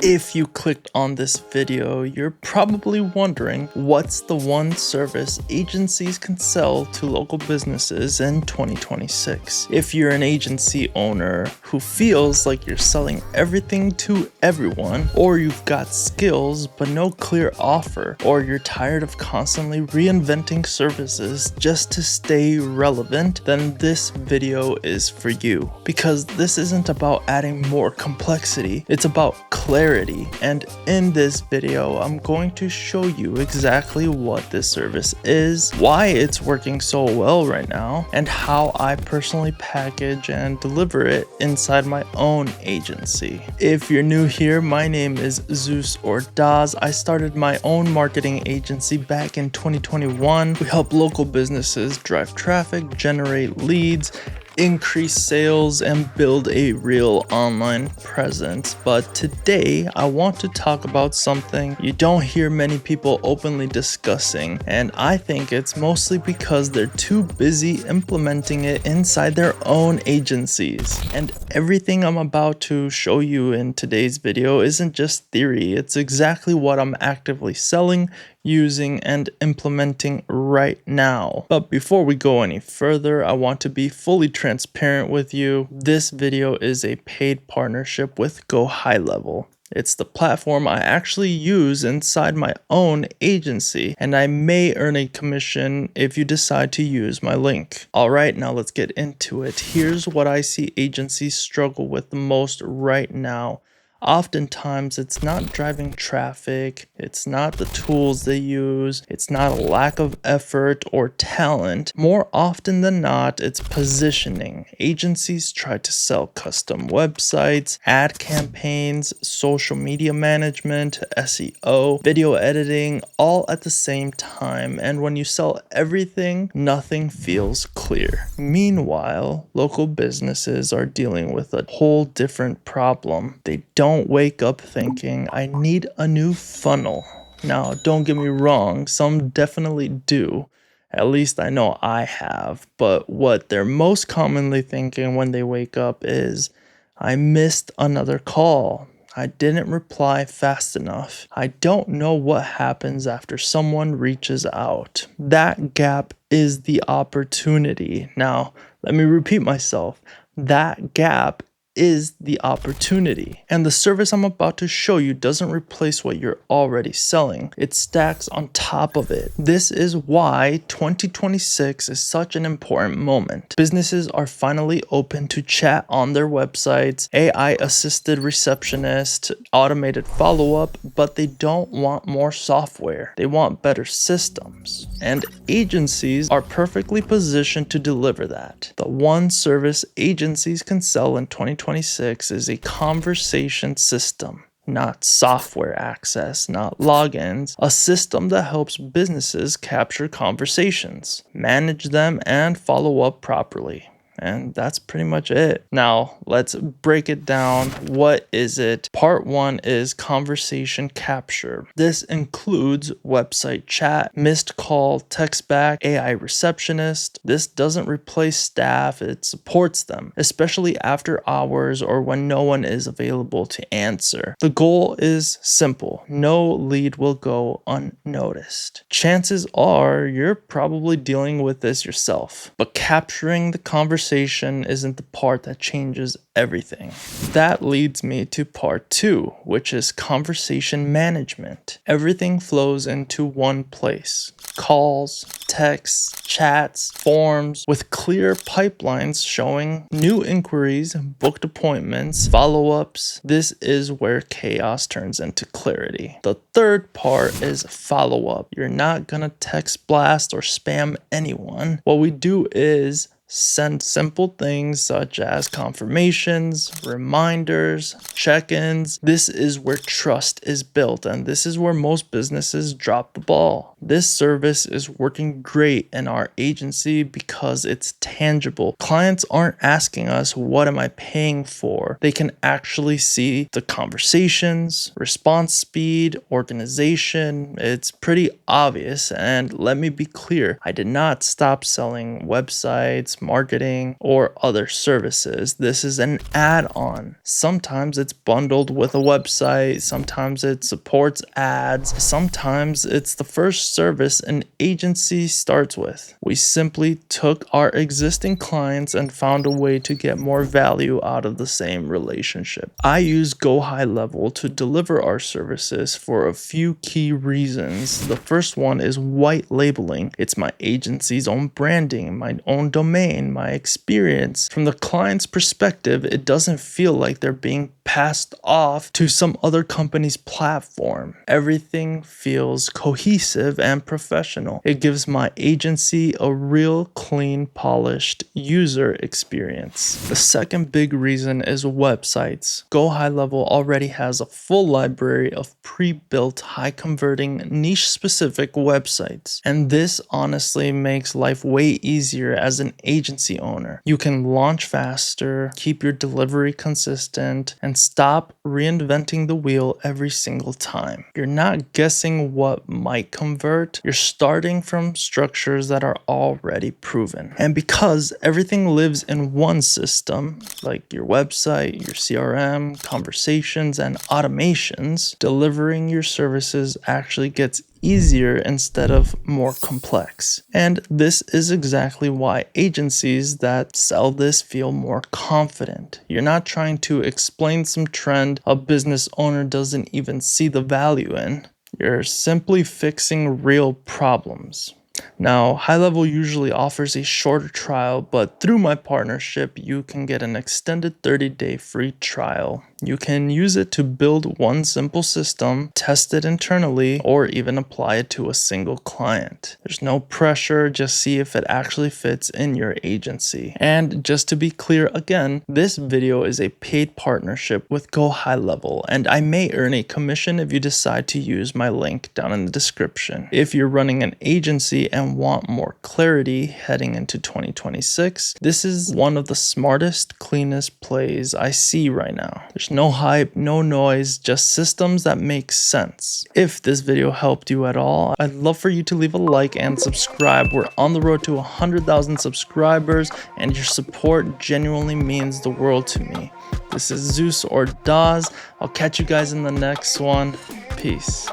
If you clicked on this video, you're probably wondering what's the one service agencies can sell to local businesses in 2026. If you're an agency owner who feels like you're selling everything to everyone, or you've got skills but no clear offer, or you're tired of constantly reinventing services just to stay relevant, then this video is for you. Because this isn't about adding more complexity, it's about clarity. And in this video, I'm going to show you exactly what this service is, why it's working so well right now, and how I personally package and deliver it inside my own agency. If you're new here, my name is Zeus or Daz. I started my own marketing agency back in 2021. We help local businesses drive traffic, generate leads, increase sales, and build a real online presence. But today I want to talk about something you don't hear many people openly discussing, and I think it's mostly because they're too busy implementing it inside their own agencies. And everything I'm about to show you in today's video isn't just theory, it's exactly what I'm actively selling, using, and implementing right now. But before we go any further, I want to be fully transparent with you. This video is a paid partnership with HighLevel. It's the platform I actually use inside my own agency, and I may earn a commission if you decide to use my link. Alright, now let's get into it. Here's what I see agencies struggle with the most right now. Oftentimes, it's not driving traffic, it's not the tools they use, it's not a lack of effort or talent. More often than not, it's positioning. Agencies try to sell custom websites, ad campaigns, social media management, SEO, video editing, all at the same time. And when you sell everything, nothing feels clear. Meanwhile, local businesses are dealing with a whole different problem. They don't wake up thinking, I need a new funnel. Now, don't get me wrong, some definitely do. At least I know I have. But what they're most commonly thinking when they wake up is, I missed another call. I didn't reply fast enough. I don't know what happens after someone reaches out. That gap is the opportunity. Now, let me repeat myself. That gap is the opportunity. And the service I'm about to show you doesn't replace what you're already selling. It stacks on top of it. This is why 2026 is such an important moment. Businesses are finally open to chat on their websites, AI-assisted receptionist, automated follow-up, but they don't want more software. They want better systems. And agencies are perfectly positioned to deliver that. The one service agencies can sell in 2026 is a conversation system, not software access, not logins, a system that helps businesses capture conversations, manage them, and follow up properly. And that's pretty much it. Now, let's break it down. What is it? Part one is conversation capture. This includes website chat, missed call, text back, AI receptionist. This doesn't replace staff, it supports them, especially after hours or when no one is available to answer. The goal is simple. No lead will go unnoticed. Chances are you're probably dealing with this yourself, but capturing the conversation isn't the part that changes everything. That leads me to part two, which is conversation management. Everything flows into one place. Calls, texts, chats, forms, with clear pipelines showing new inquiries, booked appointments, follow-ups. This is where chaos turns into clarity. The third part is follow-up. You're not gonna text blast or spam anyone. What we do is send simple things such as confirmations, reminders, check-ins. This is where trust is built, and this is where most businesses drop the ball. This service is working great in our agency because it's tangible. Clients aren't asking us, what am I paying for? They can actually see the conversations, response speed, organization. It's pretty obvious. And let me be clear, I did not stop selling websites, text marketing, or other services. This is an add-on. Sometimes it's bundled with a website, sometimes it supports ads, sometimes it's the first service an agency starts with. We simply took our existing clients and found a way to get more value out of the same relationship. I use HighLevel to deliver our services for a few key reasons. The first one is white labeling. It's my agency's own branding, my own domain, my experience. From the client's perspective, it doesn't feel like they're being passed off to some other company's platform. Everything feels cohesive and professional. It gives my agency a real clean, polished user experience. The second big reason is websites. HighLevel already has a full library of pre-built, high-converting, niche-specific websites. And this honestly makes life way easier as an agency owner. You can launch faster, keep your delivery consistent, and stop reinventing the wheel every single time. You're not guessing what might convert, you're starting from structures that are already proven. And because everything lives in one system, like your website, your CRM, conversations, and automations, delivering your services actually gets easier instead of more complex. And this is exactly why agencies that sell this feel more confident. You're not trying to explain some trend a business owner doesn't even see the value in. You're simply fixing real problems. Now, HighLevel usually offers a shorter trial, but through my partnership, you can get an extended 30-day free trial. You can use it to build one simple system, test it internally, or even apply it to a single client. There's no pressure, just see if it actually fits in your agency. And just to be clear again, this video is a paid partnership with HighLevel, and I may earn a commission if you decide to use my link down in the description. If you're running an agency and want more clarity heading into 2026, this is one of the smartest, cleanest plays I see right now. There's no hype, no noise, just systems that make sense. If this video helped you at all, I'd love for you to leave a like and subscribe. We're on the road to 100,000 subscribers, and your support genuinely means the world to me. This is Zeus or Daz. I'll catch you guys in the next one. Peace.